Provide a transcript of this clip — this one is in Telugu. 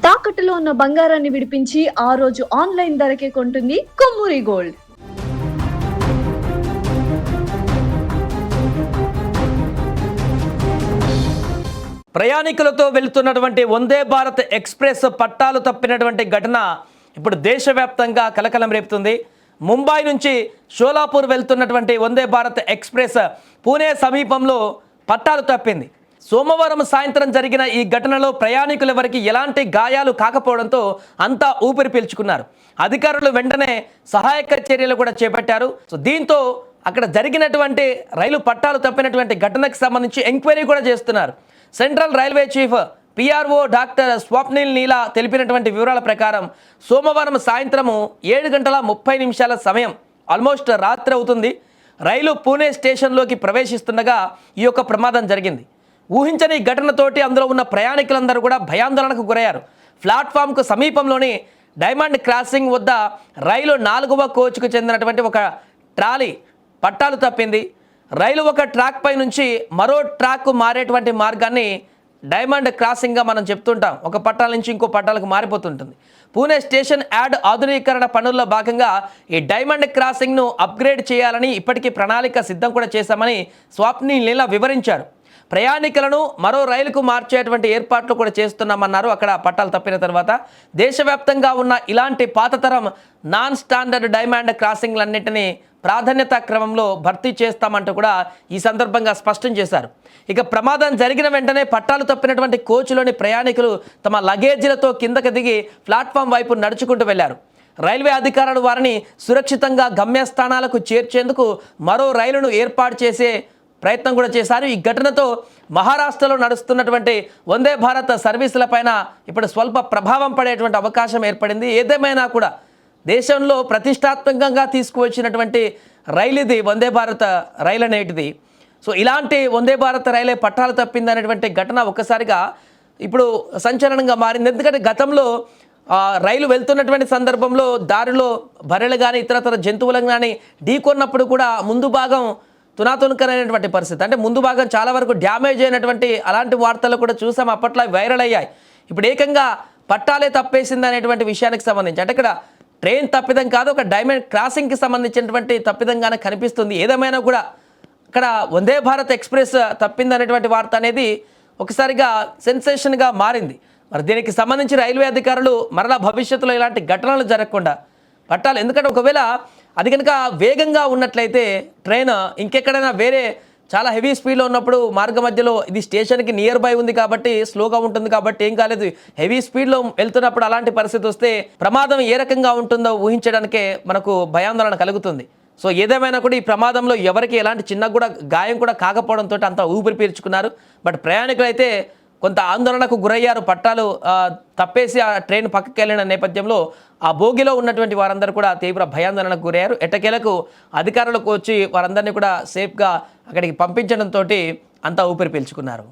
తాకట్టులో ఉన్న బంగారాన్ని విడిపించి ఆ రోజు ఆన్లైన్ ధరకే కొంటుంది కొమ్మూరి గోల్డ్. ప్రయాణికులతో వెళ్తున్నటువంటి వందే భారత్ ఎక్స్ప్రెస్ పట్టాలు తప్పినటువంటి ఘటన ఇప్పుడు దేశవ్యాప్తంగా కలకలం రేపుతుంది. ముంబై నుంచి షోలాపూర్ వెళ్తున్నటువంటి వందే భారత్ ఎక్స్ప్రెస్ పూణే సమీపంలో పట్టాలు తప్పింది. సోమవారం సాయంత్రం జరిగిన ఈ ఘటనలో ప్రయాణికులెవరికి ఎలాంటి గాయాలు కాకపోవడంతో అంతా ఊపిరి పీల్చుకున్నారు. అధికారులు వెంటనే సహాయక చర్యలు కూడా చేపట్టారు. దీంతో అక్కడ జరిగినటువంటి రైలు పట్టాలు తప్పినటువంటి ఘటనకు సంబంధించి ఎంక్వైరీ కూడా చేస్తున్నారు. Central railway chief PRO doctor Swapnil Neela తెలిపినటువంటి వివరాల ప్రకారం సోమవారం సాయంత్రము 7:30 సమయం, ఆల్మోస్ట్ రాత్రి అవుతుంది. రైలు పూణే స్టేషన్లోకి ప్రవేశిస్తుండగా ఈ యొక్క ప్రమాదం జరిగింది. ఊహించని ఘటనతోటి అందులో ఉన్న ప్రయాణికులందరూ కూడా భయాందోళనకు గురయ్యారు. ప్లాట్ఫామ్కు సమీపంలోని డైమండ్ క్రాసింగ్ వద్ద రైలు 4వ కోచ్కు చెందినటువంటి ఒక ట్రాలీ పట్టాలు తప్పింది. రైలు ఒక ట్రాక్ పై నుంచి మరో ట్రాక్కు మారేటువంటి మార్గాన్ని డైమండ్ క్రాసింగ్గా మనం చెప్తుంటాం. ఒక పట్టాల నుంచి ఇంకో పట్టాలకు మారిపోతుంటుంది. పూణే స్టేషన్ యార్డ్ ఆధునీకరణ పనుల్లో భాగంగా ఈ డైమండ్ క్రాసింగ్ను అప్గ్రేడ్ చేయాలని ఇప్పటికీ ప్రణాళిక సిద్ధం కూడా చేశామని స్వప్నిల్ నీలా వివరించారు. ప్రయాణికులను మరో రైలుకు మార్చేటువంటి ఏర్పాట్లు కూడా చేస్తున్నామన్నారు. అక్కడ పట్టాలు తప్పిన తర్వాత దేశవ్యాప్తంగా ఉన్న ఇలాంటి పాతతరం నాన్ స్టాండర్డ్ డైమండ్ క్రాసింగ్లన్నింటినీ ప్రాధాన్యత క్రమంలో భర్తీ చేస్తామంటూ కూడా ఈ సందర్భంగా స్పష్టం చేశారు. ఇక ప్రమాదం జరిగిన వెంటనే పట్టాలు తప్పినటువంటి కోచ్లోని ప్రయాణికులు తమ లగేజీలతో కిందకి దిగి ప్లాట్ఫామ్ వైపు నడుచుకుంటూ వెళ్లారు. రైల్వే అధికారులు వారిని సురక్షితంగా గమ్యస్థానాలకు చేర్చేందుకు మరో రైలును ఏర్పాటు చేసే ప్రయత్నం కూడా చేశారు. ఈ ఘటనతో మహారాష్ట్రలో నడుస్తున్నటువంటి వందే భారత్ సర్వీసులపైన ఇప్పుడు స్వల్ప ప్రభావం పడేటువంటి అవకాశం ఏర్పడింది. ఏదేమైనా కూడా దేశంలో ప్రతిష్టాత్మకంగా తీసుకువచ్చినటువంటి రైలు ఇది, వందే భారత్ రైలు అనేటిది. సో ఇలాంటి వందే భారత్ రైలే పట్టాలు తప్పింది అనేటువంటి ఘటన ఒక్కసారిగా ఇప్పుడు సంచలనంగా మారింది. ఎందుకంటే గతంలో రైలు వెళ్తున్నటువంటి సందర్భంలో దారిలో బర్రెలు కానీ ఇతరతర జంతువులను కానీ ఢీకొన్నప్పుడు కూడా ముందు భాగం తునాతునకరైనటువంటి పరిస్థితి, అంటే ముందు భాగం చాలా వరకు డ్యామేజ్ అయినటువంటి అలాంటి వార్తలు కూడా చూసాం. అప్పట్లో వైరల్ అయ్యాయి. ఇప్పుడు ఏకంగా పట్టాలే తప్పేసింది అనేటువంటి విషయానికి సంబంధించి, అంటే ఇక్కడ ట్రైన్ తప్పిదం కాదు, ఒక డైమండ్ క్రాసింగ్కి సంబంధించినటువంటి తప్పిదంగానే కనిపిస్తుంది. ఏదేమైనా కూడా ఇక్కడ వందే భారత్ ఎక్స్ప్రెస్ తప్పింది అనేటువంటి వార్త అనేది ఒకసారిగా సెన్సేషన్గా మారింది. మరి దీనికి సంబంధించి రైల్వే అధికారులు మరలా భవిష్యత్తులో ఇలాంటి ఘటనలు జరగకుండా పట్టాలి. ఎందుకంటే ఒకవేళ అది కనుక వేగంగా ఉన్నట్లయితే ట్రైన్ ఇంకెక్కడైనా వేరే చాలా హెవీ స్పీడ్లో ఉన్నప్పుడు మార్గ మధ్యలో ఇది స్టేషన్కి నియర్ బై ఉంది కాబట్టి స్లోగా ఉంటుంది కాబట్టి ఏం కాలేదు. హెవీ స్పీడ్లో వెళ్తున్నప్పుడు అలాంటి పరిస్థితి వస్తే ప్రమాదం ఏ రకంగా ఉంటుందో ఊహించడానికే మనకు భయాందోళన కలుగుతుంది. సో ఏదేమైనా కూడా ఈ ప్రమాదంలో ఎవరికి ఎలాంటి చిన్న కూడా గాయం కూడా కాకపోవడంతో అంతా ఊపిరి పీల్చుకున్నారు. బట్ ప్రయాణికులు అయితే కొంత ఆందోళనకు గురయ్యారు. పట్టాలు తప్పేసి ఆ ట్రైన్ పక్కకి వెళ్ళిన నేపథ్యంలో ఆ బోగిలో ఉన్నటువంటి వారందరూ కూడా తీవ్ర భయాందోళనకు గురయ్యారు. ఎట్టకేలకు అధికారులకు వచ్చి వారందరినీ కూడా సేఫ్గా అక్కడికి పంపించడంతో అంతా ఊపిరి పీల్చుకున్నారు.